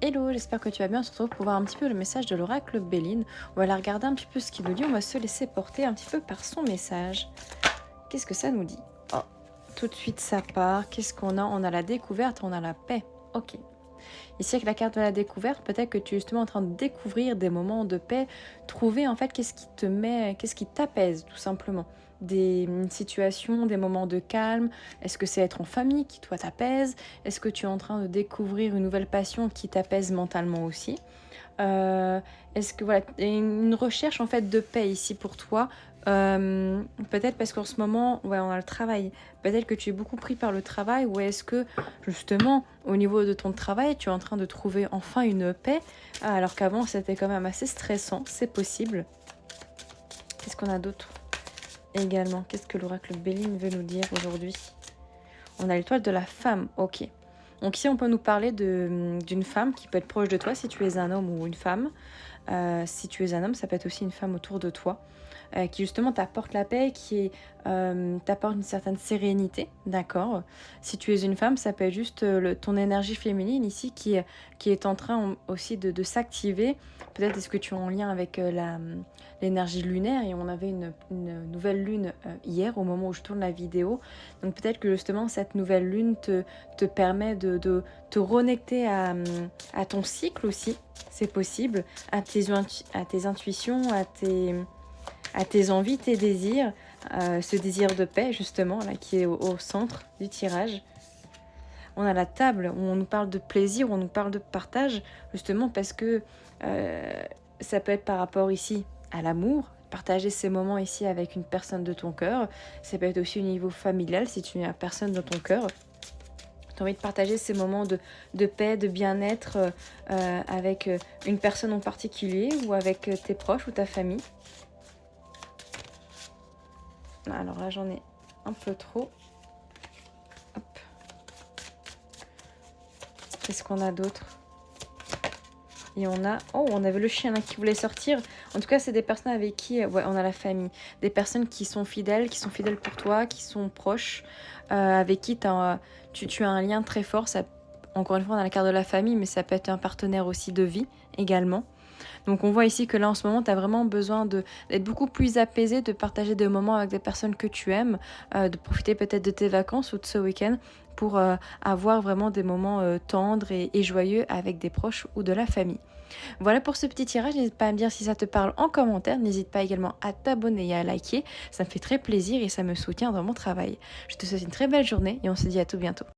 Hello, j'espère que tu vas bien. On se retrouve pour voir un petit peu le message de l'oracle Béline. On va aller regarder un petit peu ce qu'il nous dit. On va se laisser porter un petit peu par son message. Qu'est-ce que ça nous dit? Oh, tout de suite ça part. Qu'est-ce qu'on a? On a la découverte, on a la paix. Ok. Ici avec la carte de la découverte, peut-être que tu es justement en train de découvrir des moments de paix, trouver en fait qu'est-ce qui te met, qu'est-ce qui t'apaise tout simplement. Des situations, des moments de calme. Est-ce que c'est être en famille qui toi t'apaise? Est-ce que tu es en train de découvrir une nouvelle passion qui t'apaise mentalement aussi? Euh, Est-ce que voilà, il y a une recherche en fait de paix ici pour toi? Peut-être parce qu'en ce moment, ouais, on a le travail. Peut-être que tu es beaucoup pris par le travail, ou est-ce que justement, au niveau de ton travail, tu es en train de trouver enfin une paix, alors qu'avant c'était quand même assez stressant, c'est possible. Qu'est-ce qu'on a d'autre également? Qu'est-ce que l'oracle Béline veut nous dire aujourd'hui? On a l'étoile de la femme, ok. Donc ici, on peut nous parler d'une femme qui peut être proche de toi si tu es un homme ou une femme. Si tu es un homme, ça peut être aussi une femme autour de toi qui justement t'apporte la paix, t'apporte une certaine sérénité, d'accord. Si tu es une femme, ça peut être juste ton énergie féminine ici qui est en train aussi de s'activer. Peut-être est-ce que tu es en lien avec l'énergie lunaire, et on avait une nouvelle lune hier au moment où je tourne la vidéo. Donc peut-être que justement cette nouvelle lune te permet de te reconnecter à ton cycle aussi, c'est possible, à tes intuitions, à tes envies, tes désirs, ce désir de paix justement là qui est au centre du tirage. On a la table où on nous parle de plaisir, où on nous parle de partage, justement parce que ça peut être par rapport ici à l'amour, partager ces moments ici avec une personne de ton cœur. Ça peut être aussi au niveau familial si tu n'as personne dans ton cœur. Tu as envie de partager ces moments de paix, de bien-être avec une personne en particulier, ou avec tes proches ou ta famille. Alors là, j'en ai un peu trop. Hop. Qu'est-ce qu'on a d'autre? Et on a... Oh, on avait le chien là, qui voulait sortir. En tout cas, c'est des personnes avec qui... Ouais, on a la famille. Des personnes qui sont fidèles pour toi, qui sont proches, avec qui tu as un lien très fort. Ça, encore une fois, on a la carte de la famille, mais ça peut être un partenaire aussi de vie également. Donc on voit ici que là en ce moment tu as vraiment besoin d'être beaucoup plus apaisé, de partager des moments avec des personnes que tu aimes, de profiter peut-être de tes vacances ou de ce week-end pour avoir vraiment des moments tendres et joyeux avec des proches ou de la famille. Voilà pour ce petit tirage, n'hésite pas à me dire si ça te parle en commentaire, n'hésite pas également à t'abonner et à liker, ça me fait très plaisir et ça me soutient dans mon travail. Je te souhaite une très belle journée et on se dit à tout bientôt.